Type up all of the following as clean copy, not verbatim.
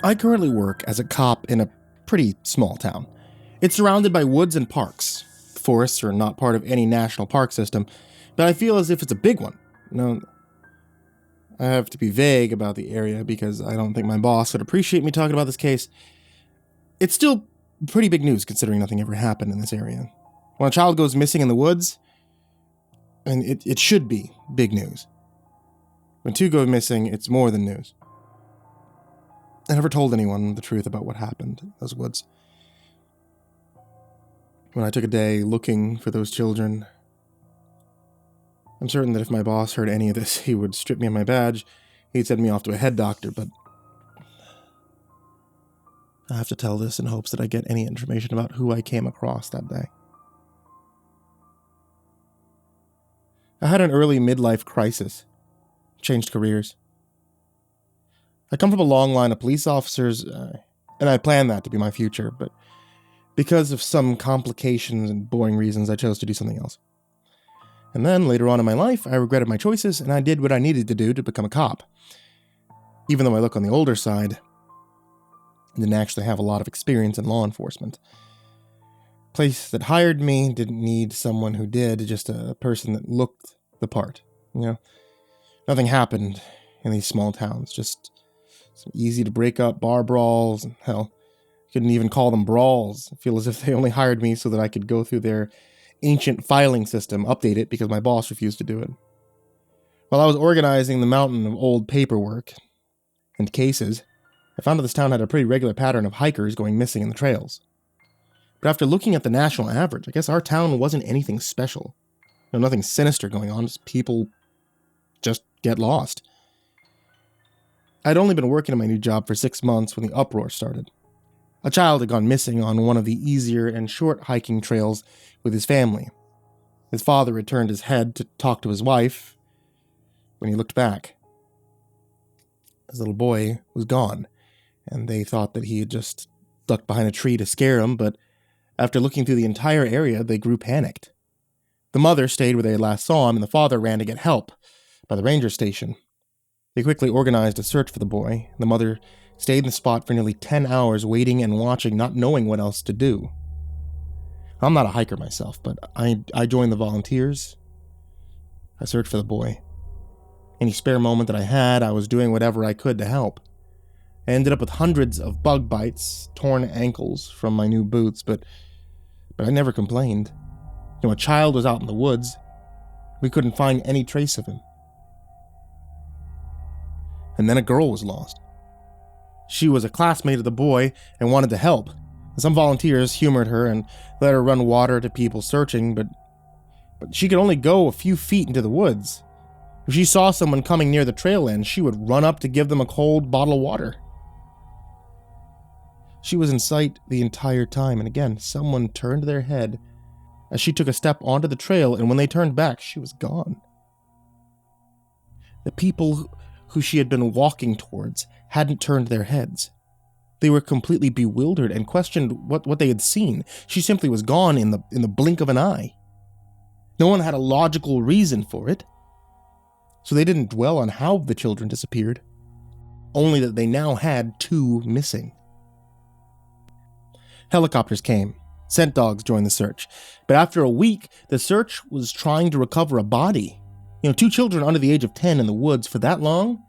I currently work as a cop in a pretty small town. It's surrounded by woods and parks. Forests are not part of any national park system, but I feel as if it's a big one. No, I have to be vague about the area because I don't think my boss would appreciate me talking about this case. It's still pretty big news considering nothing ever happened in this area. When a child goes missing in the woods, and it should be big news. When two go missing, it's more than news. I never told anyone the truth about what happened in those woods. When I took a day looking for those children, I'm certain that if my boss heard any of this, he would strip me of my badge, he'd send me off to a head doctor, but I have to tell this in hopes that I get any information about who I came across that day. I had an early midlife crisis. Changed careers. I come from a long line of police officers, and I planned that to be my future, but because of some complications and boring reasons, I chose to do something else. And then, later on in my life, I regretted my choices, and I did what I needed to do to become a cop. Even though I look on the older side, I didn't actually have a lot of experience in law enforcement. The place that hired me didn't need someone who did, just a person that looked the part, Nothing happened in these small towns, just some easy to break up bar brawls, and hell, couldn't even call them brawls. I feel as if they only hired me so that I could go through their ancient filing system, update it because my boss refused to do it. While I was organizing the mountain of old paperwork and cases, I found that this town had a pretty regular pattern of hikers going missing in the trails. But after looking at the national average, I guess our town wasn't anything special. Nothing sinister going on, just people just get lost. I'd only been working in my new job for 6 months when the uproar started. A child had gone missing on one of the easier and short hiking trails with his family. His father had turned his head to talk to his wife when he looked back. His little boy was gone, and they thought that he had just ducked behind a tree to scare him, but after looking through the entire area, they grew panicked. The mother stayed where they last saw him, and the father ran to get help by the ranger station. They quickly organized a search for the boy. The mother stayed in the spot for nearly 10 hours, waiting and watching, not knowing what else to do. I'm not a hiker myself, but I joined the volunteers. I searched for the boy. Any spare moment that I had, I was doing whatever I could to help. I ended up with hundreds of bug bites, torn ankles from my new boots, but I never complained. A child was out in the woods. We couldn't find any trace of him. And then a girl was lost. She was a classmate of the boy and wanted to help. Some volunteers humored her and let her run water to people searching, but she could only go a few feet into the woods. If she saw someone coming near the trail end, she would run up to give them a cold bottle of water. She was in sight the entire time, and again, someone turned their head as she took a step onto the trail, and when they turned back, she was gone. The people who she had been walking towards hadn't turned their heads. They were completely bewildered and questioned what they had seen. She simply was gone in the blink of an eye. No one had a logical reason for it, so they didn't dwell on how the children disappeared, only that they now had 2 missing. Helicopters came. Scent dogs joined the search. But after a week, the search was trying to recover a body. 2 children under the age of 10 in the woods for that long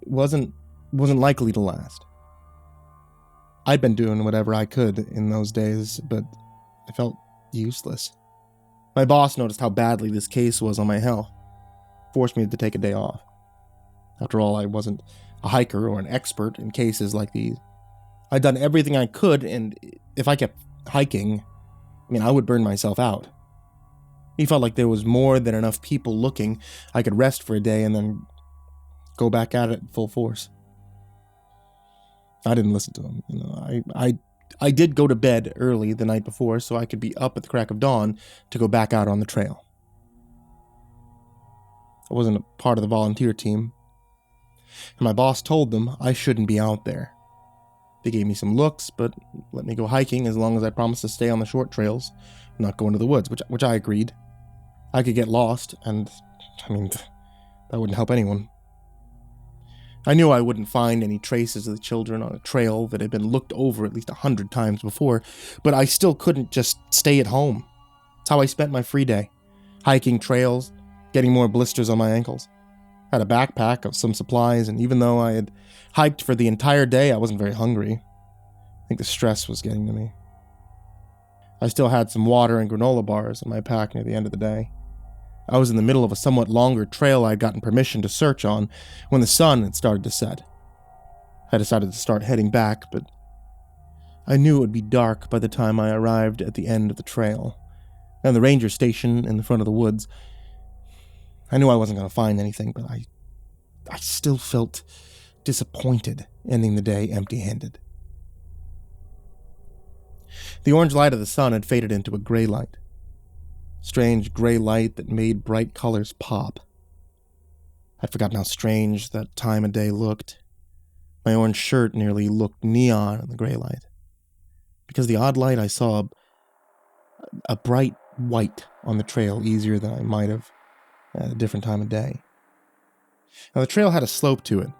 wasn't likely to last. I'd been doing whatever I could in those days, but I felt useless. My boss noticed how badly this case was on my health, forced me to take a day off. After all, I wasn't a hiker or an expert in cases like these. I'd done everything I could, and if I kept hiking, I would burn myself out. He felt like there was more than enough people looking. I could rest for a day and then go back at it full force. I didn't listen to him. I did go to bed early the night before so I could be up at the crack of dawn to go back out on the trail. I wasn't a part of the volunteer team, and my boss told them I shouldn't be out there. They gave me some looks, but let me go hiking as long as I promised to stay on the short trails and not go into the woods, which I agreed. I could get lost, and, that wouldn't help anyone. I knew I wouldn't find any traces of the children on a trail that had been looked over at least 100 times before, but I still couldn't just stay at home. It's how I spent my free day, hiking trails, getting more blisters on my ankles. I had a backpack of some supplies, and even though I had hiked for the entire day, I wasn't very hungry. I think the stress was getting to me. I still had some water and granola bars in my pack near the end of the day. I was in the middle of a somewhat longer trail I had gotten permission to search on when the sun had started to set. I decided to start heading back, but I knew it would be dark by the time I arrived at the end of the trail, and the ranger station in the front of the woods. I knew I wasn't going to find anything, but I still felt disappointed ending the day empty-handed. The orange light of the sun had faded into a gray light. Strange gray light that made bright colors pop. I'd forgotten how strange that time of day looked. My orange shirt nearly looked neon in the gray light. Because of the odd light, I saw a bright white on the trail easier than I might have at a different time of day. Now, the trail had a slope to it.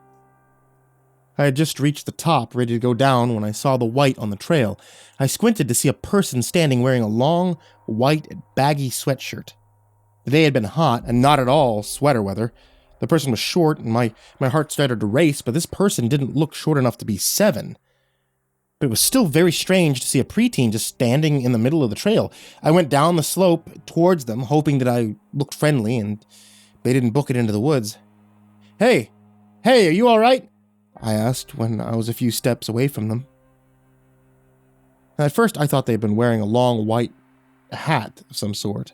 I had just reached the top, ready to go down, when I saw the white on the trail. I squinted to see a person standing wearing a long, white, baggy sweatshirt. The day had been hot, and not at all sweater weather. The person was short, and my heart started to race, but this person didn't look short enough to be 7. But it was still very strange to see a preteen just standing in the middle of the trail. I went down the slope towards them, hoping that I looked friendly, and they didn't book it into the woods. Hey, are you all right? I asked when I was a few steps away from them. At first, I thought they had been wearing a long white hat of some sort.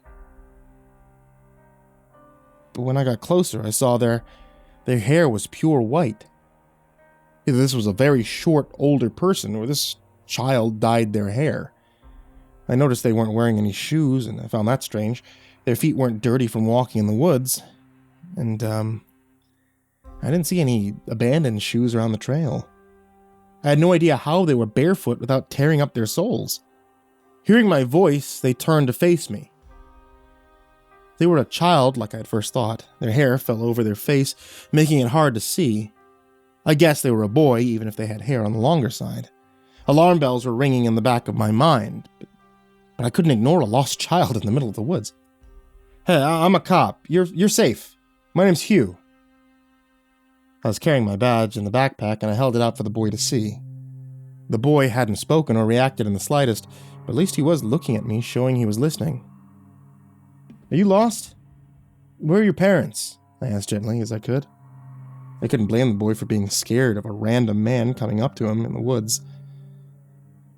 But when I got closer, I saw their hair was pure white. Either this was a very short, older person, or this child dyed their hair. I noticed they weren't wearing any shoes, and I found that strange. Their feet weren't dirty from walking in the woods, and, I didn't see any abandoned shoes around the trail. I had no idea how they were barefoot without tearing up their soles. Hearing my voice, they turned to face me. They were a child, like I had first thought. Their hair fell over their face, making it hard to see. I guessed they were a boy, even if they had hair on the longer side. Alarm bells were ringing in the back of my mind, but I couldn't ignore a lost child in the middle of the woods. Hey, I'm a cop. You're safe. My name's Hugh. I was carrying my badge in the backpack, and I held it out for the boy to see. The boy hadn't spoken or reacted in the slightest, but at least he was looking at me, showing he was listening. Are you lost? Where are your parents? I asked gently as I could. I couldn't blame the boy for being scared of a random man coming up to him in the woods.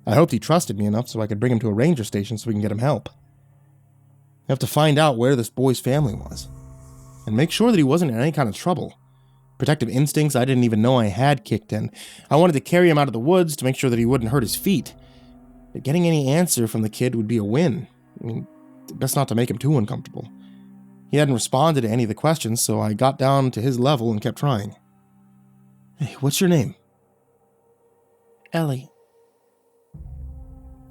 I hoped he trusted me enough so I could bring him to a ranger station so we can get him help. I have to find out where this boy's family was, and make sure that he wasn't in any kind of trouble. Protective instincts I didn't even know I had kicked in. I wanted to carry him out of the woods to make sure that he wouldn't hurt his feet. But getting any answer from the kid would be a win. I mean, best not to make him too uncomfortable. He hadn't responded to any of the questions, so I got down to his level and kept trying. Hey, what's your name? Ellie.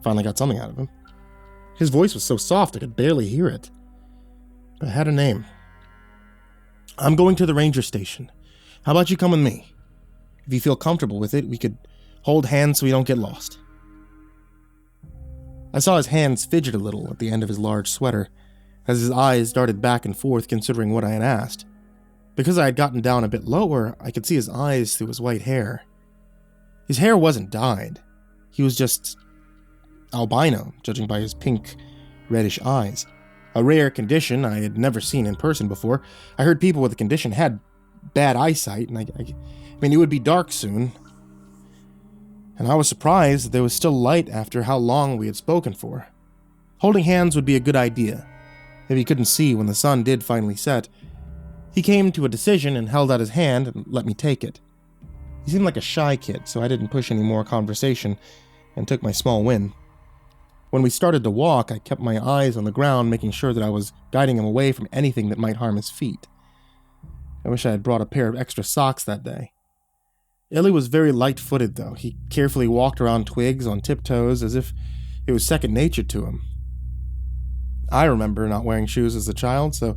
Finally got something out of him. His voice was so soft I could barely hear it. But I had a name. I'm going to the ranger station. How about you come with me? If you feel comfortable with it, we could hold hands so we don't get lost. I saw his hands fidget a little at the end of his large sweater, as his eyes darted back and forth considering what I had asked. Because I had gotten down a bit lower, I could see his eyes through his white hair. His hair wasn't dyed. He was just albino, judging by his pink, reddish eyes. A rare condition I had never seen in person before. I heard people with the condition had bad eyesight, and I mean, it would be dark soon. And I was surprised that there was still light after how long we had spoken for. Holding hands would be a good idea, if he couldn't see when the sun did finally set. He came to a decision and held out his hand and let me take it. He seemed like a shy kid, so I didn't push any more conversation and took my small win. When we started to walk, I kept my eyes on the ground, making sure that I was guiding him away from anything that might harm his feet. I wish I had brought a pair of extra socks that day. Ellie was very light-footed, though. He carefully walked around twigs on tiptoes as if it was second nature to him. I remember not wearing shoes as a child, so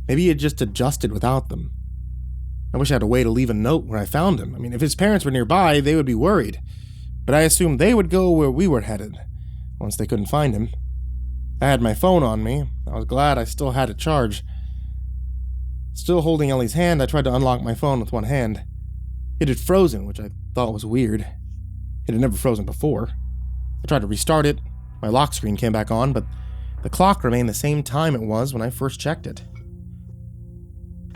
maybe he had just adjusted without them. I wish I had a way to leave a note where I found him. I mean, if his parents were nearby, they would be worried. But I assumed they would go where we were headed, once they couldn't find him. I had my phone on me. I was glad I still had it charged. Still holding Ellie's hand, I tried to unlock my phone with one hand. It had frozen, which I thought was weird. It had never frozen before. I tried to restart it. My lock screen came back on, but the clock remained the same time it was when I first checked it.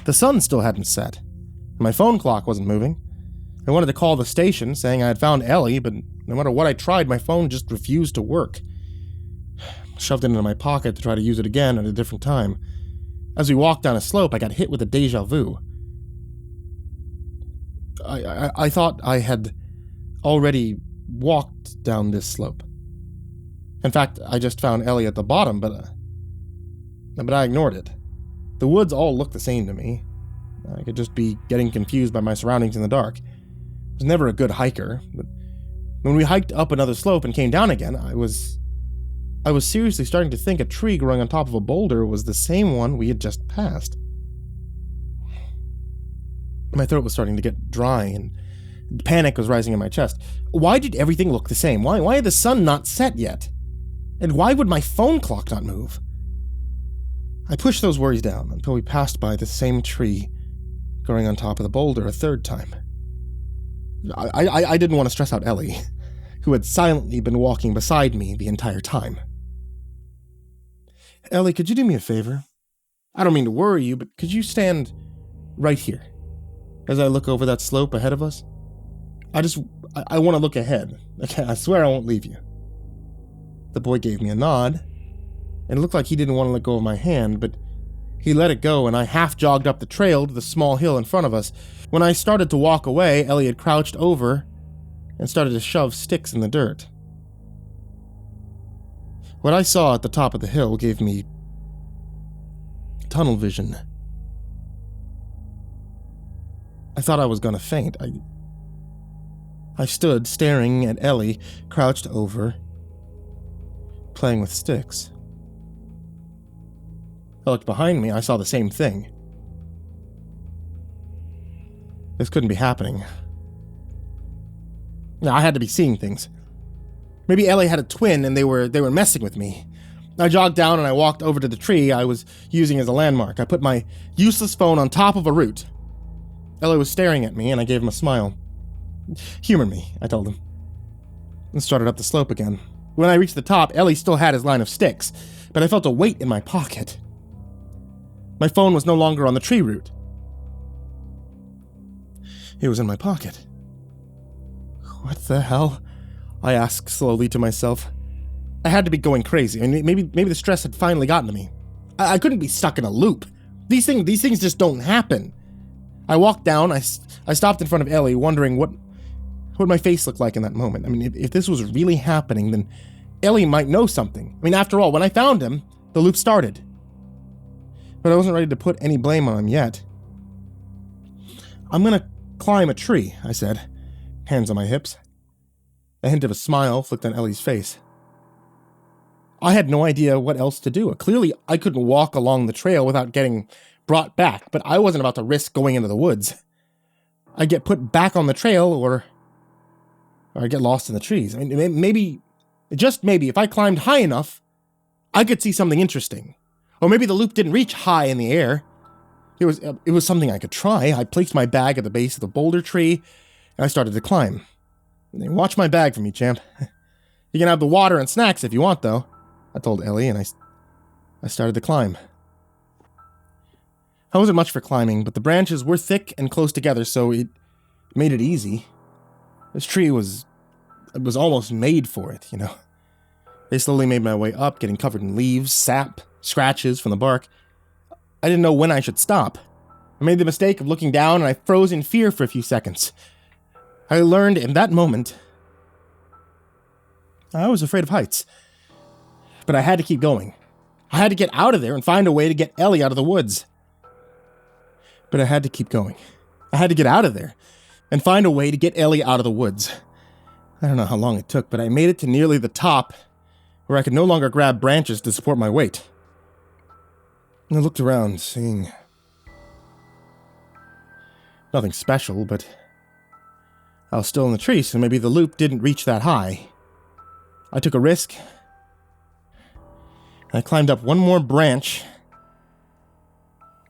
The sun still hadn't set. My phone clock wasn't moving. I wanted to call the station, saying I had found Ellie, but no matter what I tried, my phone just refused to work. I shoved it into my pocket to try to use it again at a different time. As we walked down a slope, I got hit with a deja vu. I thought I had already walked down this slope. In fact, I just found Ellie at the bottom, but I ignored it. The woods all looked the same to me. I could just be getting confused by my surroundings in the dark. I was never a good hiker, but when we hiked up another slope and came down again, I was seriously starting to think a tree growing on top of a boulder was the same one we had just passed. My throat was starting to get dry, and panic was rising in my chest. Why did everything look the same? Why had the sun not set yet? And why would my phone clock not move? I pushed those worries down until we passed by the same tree growing on top of the boulder a third time. I didn't want to stress out Ellie, who had silently been walking beside me the entire time. Ellie, could you do me a favor? I don't mean to worry you, but could you stand right here as I look over that slope ahead of us? I want to look ahead. Okay, I swear I won't leave you. The boy gave me a nod, and it looked like he didn't want to let go of my hand, but he let it go, and I half jogged up the trail to the small hill in front of us. When I started to walk away, Ellie had crouched over and started to shove sticks in the dirt. What I saw at the top of the hill gave me tunnel vision. I thought I was going to faint. I stood staring at Ellie, crouched over, playing with sticks. I looked behind me, I saw the same thing. This couldn't be happening. No, I had to be seeing things. Maybe Ellie had a twin and they were messing with me. I jogged down and I walked over to the tree I was using as a landmark. I put my useless phone on top of a root. Ellie was staring at me and I gave him a smile. Humor me, I told him. And started up the slope again. When I reached the top, Ellie still had his line of sticks, but I felt a weight in my pocket. My phone was no longer on the tree root. It was in my pocket. What the hell? I asked slowly to myself. I had to be going crazy. I mean, maybe the stress had finally gotten to me. I couldn't be stuck in a loop. These things just don't happen. I walked down. I stopped in front of Ellie, wondering what my face looked like in that moment. I mean, if this was really happening, then Ellie might know something. I mean, after all, when I found him, the loop started. But I wasn't ready to put any blame on him yet. I'm gonna climb a tree, I said, hands on my hips. A hint of a smile flicked on Ellie's face. I had no idea what else to do. Clearly, I couldn't walk along the trail without getting brought back, but I wasn't about to risk going into the woods. I'd get put back on the trail, or I'd get lost in the trees. I mean, maybe, just maybe, if I climbed high enough, I could see something interesting. Or maybe the loop didn't reach high in the air. It was something I could try. I placed my bag at the base of the boulder tree, and I started to climb. Watch my bag for me, champ. You can have the water and snacks if you want, though, I told Ellie, and I started to climb. I wasn't much for climbing, but the branches were thick and close together, so it made it easy. This tree was almost made for it, you know. I slowly made my way up, getting covered in leaves, sap, scratches from the bark. I didn't know when I should stop. I made the mistake of looking down, and I froze in fear for a few seconds. I learned in that moment I was afraid of heights. But I had to keep going. I had to get out of there and find a way to get Ellie out of the woods. But I had to keep going. I had to get out of there and find a way to get Ellie out of the woods. I don't know how long it took, but I made it to nearly the top, where I could no longer grab branches to support my weight. And I looked around, seeing Nothing special, but I was still in the tree, so maybe the loop didn't reach that high. I took a risk. I climbed up one more branch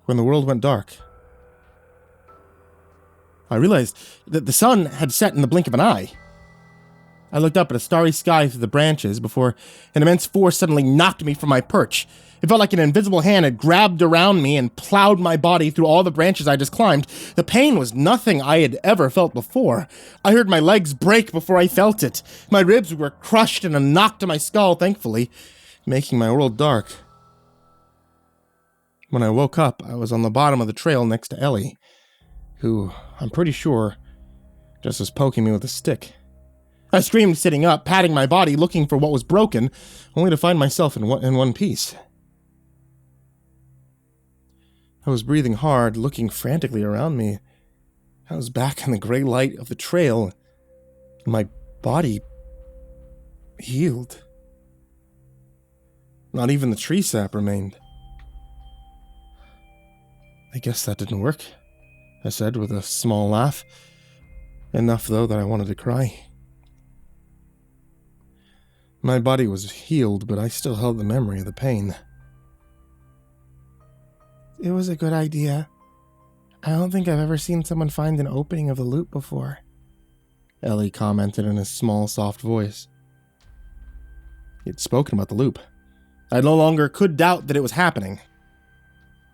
when the world went dark. I realized that the sun had set in the blink of an eye. I looked up at a starry sky through the branches before an immense force suddenly knocked me from my perch. It felt like an invisible hand had grabbed around me and plowed my body through all the branches I just climbed. The pain was nothing I had ever felt before. I heard my legs break before I felt it. My ribs were crushed in a knock to my skull, thankfully, making my world dark. When I woke up, I was on the bottom of the trail next to Ellie, who, I'm pretty sure, just was poking me with a stick. I screamed sitting up, patting my body, looking for what was broken, only to find myself in one piece. I was breathing hard, looking frantically around me. I was back in the gray light of the trail, and my body healed. Not even the tree sap remained. I guess that didn't work, I said with a small laugh. Enough, though, that I wanted to cry. My body was healed, but I still held the memory of the pain. It was a good idea. I don't think I've ever seen someone find an opening of the loop before, Ellie commented in a small, soft voice. He had spoken about the loop. I no longer could doubt that it was happening.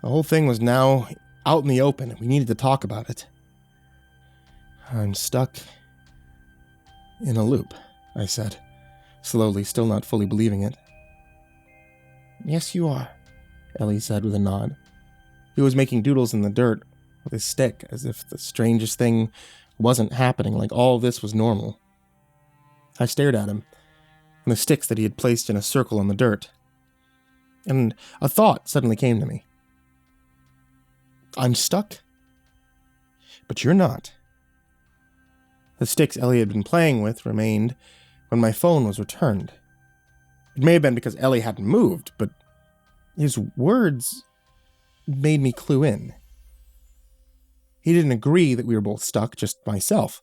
The whole thing was now out in the open, and we needed to talk about it. I'm stuck in a loop, I said, slowly, still not fully believing it. Yes, you are, Ellie said with a nod. He was making doodles in the dirt with his stick, as if the strangest thing wasn't happening, like all this was normal. I stared at him, and the sticks that he had placed in a circle on the dirt. And a thought suddenly came to me. I'm stuck? But you're not. The sticks Ellie had been playing with remained when my phone was returned. It may have been because Ellie hadn't moved, but his words made me clue in. He didn't agree that we were both stuck, just myself.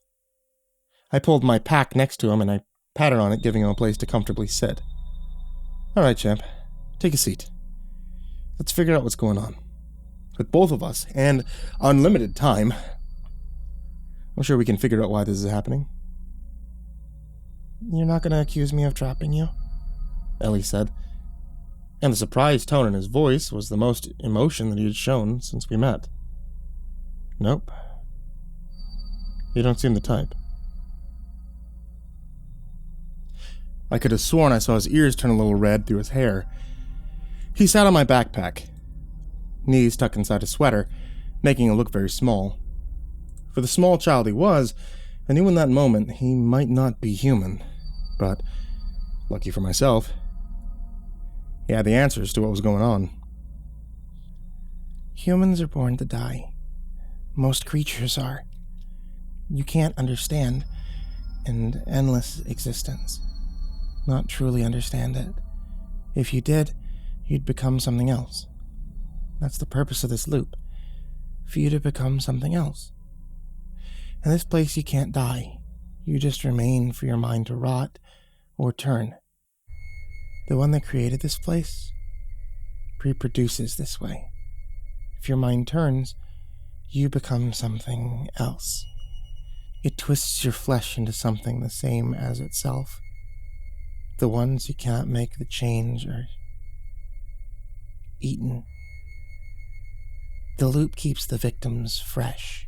I pulled my pack next to him and I patted on it, giving him a place to comfortably sit. All right, champ, take a seat. Let's figure out what's going on. With both of us, and unlimited time, I'm sure we can figure out why this is happening. You're not going to accuse me of trapping you? Ellie said. And the surprised tone in his voice was the most emotion that he had shown since we met. Nope. You don't seem the type. I could have sworn I saw his ears turn a little red through his hair. He sat on my backpack, knees tucked inside a sweater, making him look very small. For the small child he was, I knew in that moment he might not be human, but, lucky for myself, he had the answers to what was going on. Humans are born to die. Most creatures are. You can't understand an endless existence. Not truly understand it. If you did, you'd become something else. That's the purpose of this loop. For you to become something else. In this place you can't die. You just remain for your mind to rot or turn. The one that created this place reproduces this way. If your mind turns, you become something else. It twists your flesh into something the same as itself. The ones who cannot make the change are eaten. The loop keeps the victims fresh.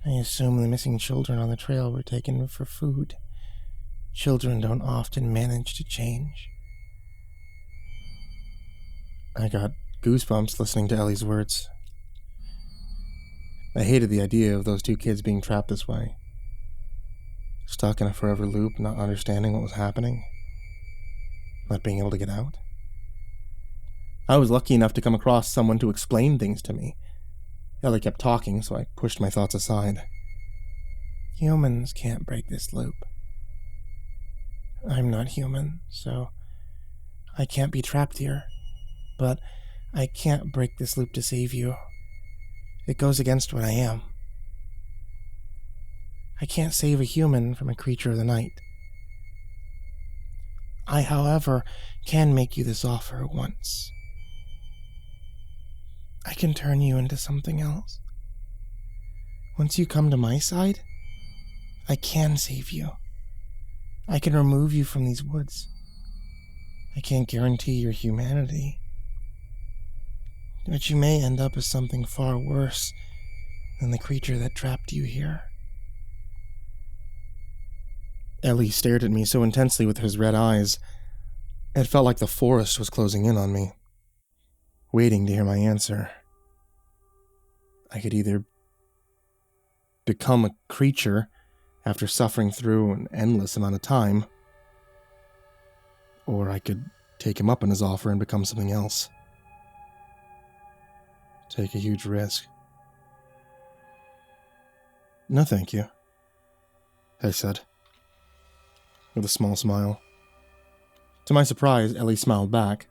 I assume the missing children on the trail were taken for food. Children don't often manage to change. I got goosebumps listening to Ellie's words. I hated the idea of those two kids being trapped this way. Stuck in a forever loop, not understanding what was happening. Not being able to get out. I was lucky enough to come across someone to explain things to me. Ellie kept talking, so I pushed my thoughts aside. Humans can't break this loop. I'm not human, so I can't be trapped here. But I can't break this loop to save you. It goes against what I am. I can't save a human from a creature of the night. I, however, can make you this offer once. I can turn you into something else. Once you come to my side, I can save you. I can remove you from these woods. I can't guarantee your humanity, but you may end up as something far worse than the creature that trapped you here. Ellie stared at me so intensely with his red eyes, it felt like the forest was closing in on me, waiting to hear my answer. I could either become a creature after suffering through an endless amount of time, or I could take him up on his offer and become something else. Take a huge risk. No, thank you, I said, with a small smile. To my surprise, Ellie smiled back.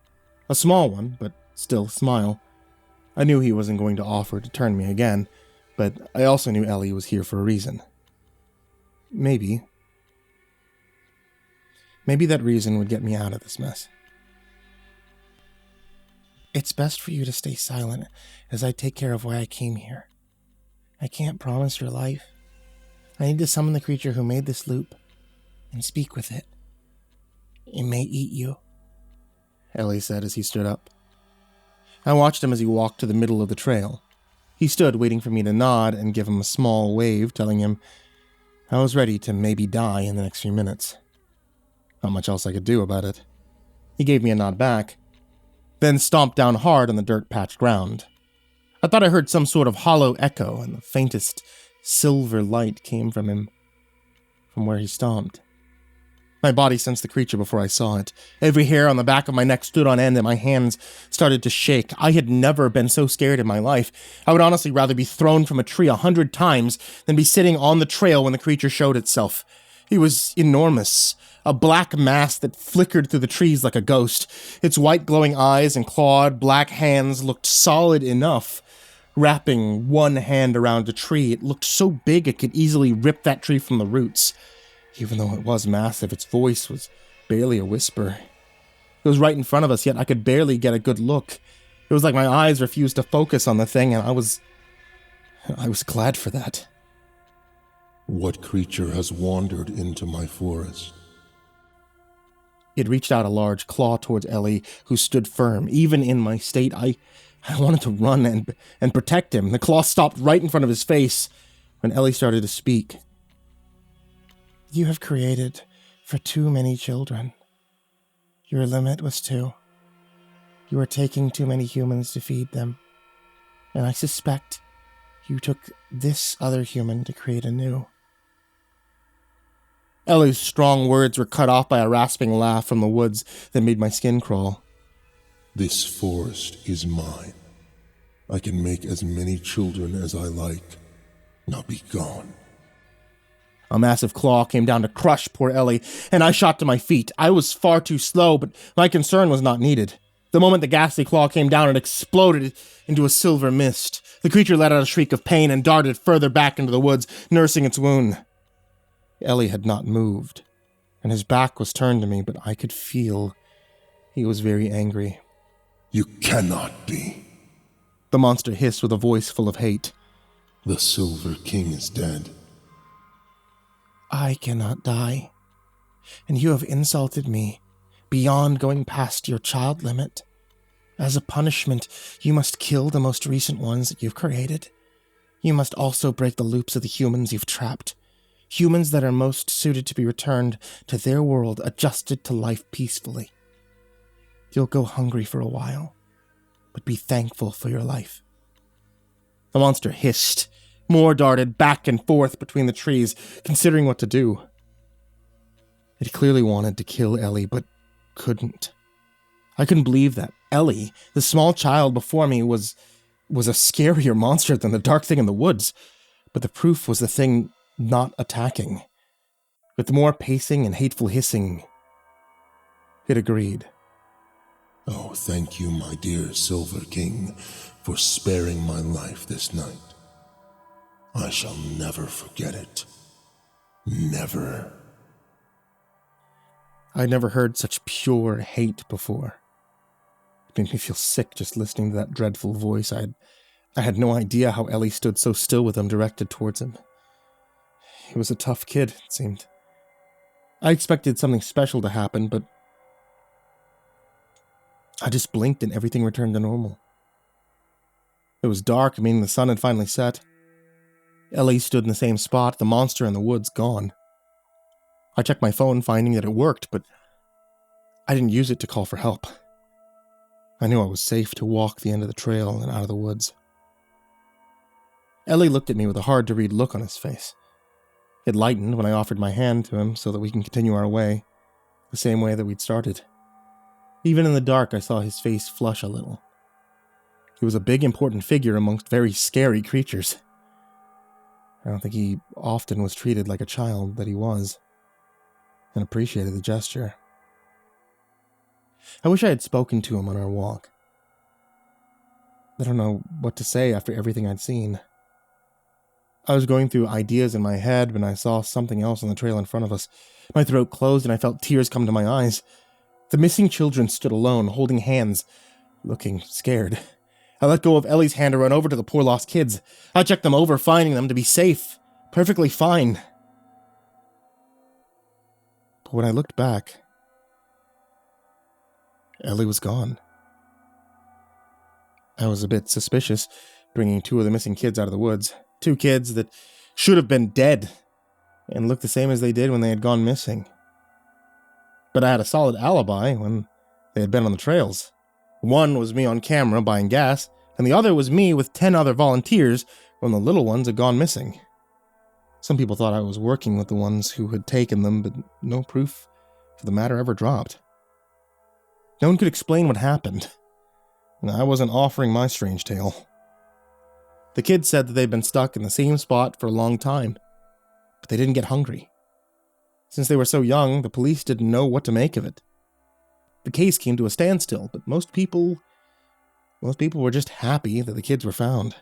A small one, but still a smile. I knew he wasn't going to offer to turn me again, but I also knew Ellie was here for a reason. Maybe that reason would get me out of this mess. It's best for you to stay silent as I take care of why I came here. I can't promise your life. I need to summon the creature who made this loop and speak with it. It may eat you, Ellie said as he stood up. I watched him as he walked to the middle of the trail. He stood waiting for me to nod and give him a small wave, telling him I was ready to maybe die in the next few minutes. Not much else I could do about it. He gave me a nod back, then stomped down hard on the dirt-patched ground. I thought I heard some sort of hollow echo, and the faintest silver light came from him, from where he stomped. My body sensed the creature before I saw it. Every hair on the back of my neck stood on end and my hands started to shake. I had never been so scared in my life. I would honestly rather be thrown from a tree 100 times than be sitting on the trail when the creature showed itself. It was enormous, a black mass that flickered through the trees like a ghost. Its white glowing eyes and clawed black hands looked solid enough. Wrapping one hand around a tree, it looked so big it could easily rip that tree from the roots. Even though it was massive, its voice was barely a whisper. It was right in front of us, yet I could barely get a good look. It was like my eyes refused to focus on the thing, and I was glad for that. What creature has wandered into my forest? It reached out a large claw towards Ellie, who stood firm. Even in my state, I wanted to run and protect him. The claw stopped right in front of his face when Ellie started to speak. You have created for too many children. Your limit was 2. You are taking too many humans to feed them. And I suspect you took this other human to create a new. Ellie's strong words were cut off by a rasping laugh from the woods that made my skin crawl. This forest is mine. I can make as many children as I like. Now be gone. A massive claw came down to crush poor Ellie, and I shot to my feet. I was far too slow, but my concern was not needed. The moment the ghastly claw came down, it exploded into a silver mist. The creature let out a shriek of pain and darted further back into the woods, nursing its wound. Ellie had not moved, and his back was turned to me, but I could feel he was very angry. You cannot be. The monster hissed with a voice full of hate. The Silver King is dead. I cannot die, and you have insulted me beyond going past your child limit. As a punishment, you must kill the most recent ones that you've created. You must also break the loops of the humans you've trapped. Humans that are most suited to be returned to their world, adjusted to life peacefully. You'll go hungry for a while, but be thankful for your life. The monster hissed. More darted back and forth between the trees, considering what to do. It clearly wanted to kill Ellie, but couldn't. I couldn't believe that Ellie, the small child before me, was a scarier monster than the dark thing in the woods. But the proof was the thing not attacking. With more pacing and hateful hissing, it agreed. Oh, thank you, my dear Silver King, for sparing my life this night. I shall never forget it. Never. I'd never heard such pure hate before. It made me feel sick just listening to that dreadful voice. I had no idea how Ellie stood so still with him directed towards him. He was a tough kid, it seemed. I expected something special to happen, but I just blinked and everything returned to normal. It was dark, meaning the sun had finally set. Ellie stood in the same spot, the monster in the woods gone. I checked my phone, finding that it worked, but I didn't use it to call for help. I knew I was safe to walk the end of the trail and out of the woods. Ellie looked at me with a hard-to-read look on his face. It lightened when I offered my hand to him so that we can continue our way, the same way that we'd started. Even in the dark, I saw his face flush a little. He was a big, important figure amongst very scary creatures. I don't think he often was treated like a child that he was, and appreciated the gesture. I wish I had spoken to him on our walk. I don't know what to say after everything I'd seen. I was going through ideas in my head when I saw something else on the trail in front of us. My throat closed and I felt tears come to my eyes. The missing children stood alone, holding hands, looking scared. I let go of Ellie's hand and ran over to the poor lost kids. I checked them over, finding them to be safe, perfectly fine. But when I looked back, Ellie was gone. I was a bit suspicious, bringing 2 of the missing kids out of the woods. 2 kids that should have been dead, and looked the same as they did when they had gone missing. But I had a solid alibi when they had been on the trails. One was me on camera buying gas, and the other was me with 10 other volunteers when the little ones had gone missing. Some people thought I was working with the ones who had taken them, but no proof for the matter ever dropped. No one could explain what happened, and I wasn't offering my strange tale. The kids said that they'd been stuck in the same spot for a long time, but they didn't get hungry. Since they were so young, the police didn't know what to make of it. The case came to a standstill, but most people were just happy that the kids were found.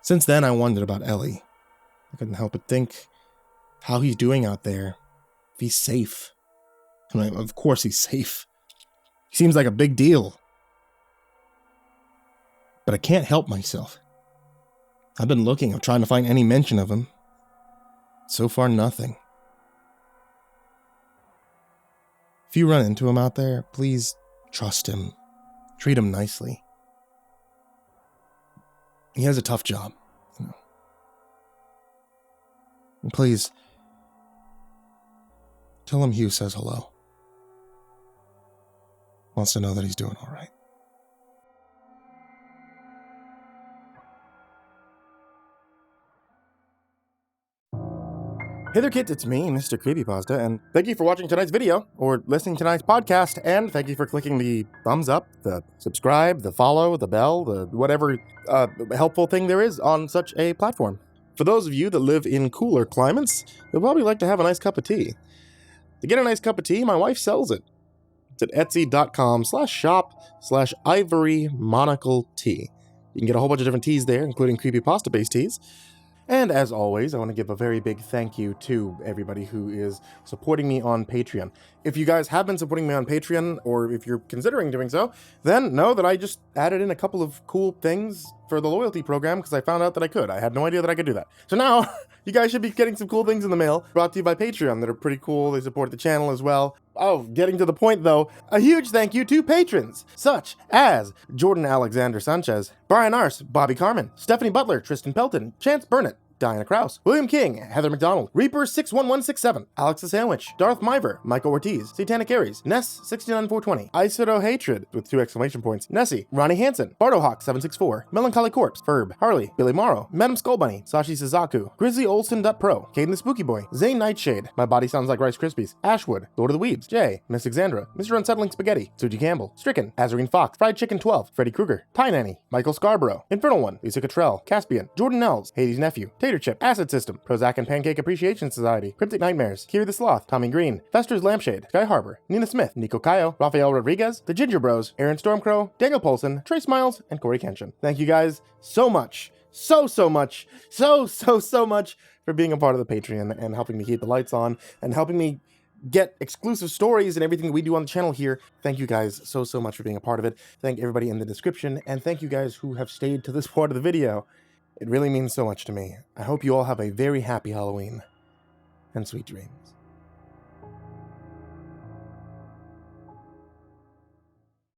Since then, I wondered about Ellie. I couldn't help but think how he's doing out there, if he's safe. I mean, of course he's safe. He seems like a big deal. But I can't help myself. I've been looking, I'm trying to find any mention of him. So far, nothing. If you run into him out there, please trust him. Treat him nicely. He has a tough job, you know. And please, tell him Hugh says hello. Wants to know that he's doing all right. Hey there kids, it's me, MrCreepyPasta, and thank you for watching tonight's video, or listening to tonight's podcast, and thank you for clicking the thumbs up, the subscribe, the follow, the bell, the whatever helpful thing there is on such a platform. For those of you that live in cooler climates, you'll probably like to have a nice cup of tea. To get a nice cup of tea, my wife sells it. It's at etsy.com/shop/ivorymonocletea. You can get a whole bunch of different teas there, including creepypasta-based teas. And as always, I want to give a very big thank you to everybody who is supporting me on Patreon. If you guys have been supporting me on Patreon, or if you're considering doing so, then know that I just added in a couple of cool things for the loyalty program because I found out that I could. I had no idea that I could do that. So now, you guys should be getting some cool things in the mail brought to you by Patreon that are pretty cool. They support the channel as well. Oh, getting to the point though, a huge thank you to patrons, such as Jordan Alexander Sanchez, Brian Arce, Bobby Karman, Stephanie Butler, Tristain Pelton, Chance Burnett, Diana Kraus, William King, Heather McDonald, Reaper61167, Alex the Sandwich, Darth Miver, Micah Ortiz, Satanic Aries, Ness69420, aisodoehtraed with 2 exclamation points, Nessie, Ronny Hansen, Bardohawk764, Melancholy Corpse, Ferb, Harley, Billy Morrow, Madam Skullbunny, Sashi Suzaku, Grizzly Olsen.pro, Caden the Spooky Boy, Zane Nightshade, My Body Sounds Like Rice Krispies, Ashwood, Lord of the Weebs, Jay, Miss Exandra, Mr. Unsettling Spaghetti, Suji Campbell, Stricken, Azarine Fox, Fried Chicken 12, Freddy Krueger, Pie Nanny, Michael Scarborough, Infernal One, Lisa Cottrell, Caspian, Jordan Nels, Hades Nephew, Tater Chip, Acid System, Prozac and Pancake Appreciation Society, Cryptic Nightmares, Kiri the Sloth, Tommy Green, Fester's Lampshade, Sky Harbor, Nina Smith, Nico Cayo, Rafael Rodriguez, The Ginger Bros, Aaron Stormcrow, Daniel Polson, Trace Miles, and Corey Kenshin. Thank you guys so much so much, so much for being a part of the Patreon and helping me keep the lights on and helping me get exclusive stories and everything we do on the channel here. Thank you guys so much for being a part of it. Thank everybody in the description, and thank you guys who have stayed to this part of the video. It really means so much to me. I hope you all have a very happy Halloween and sweet dreams.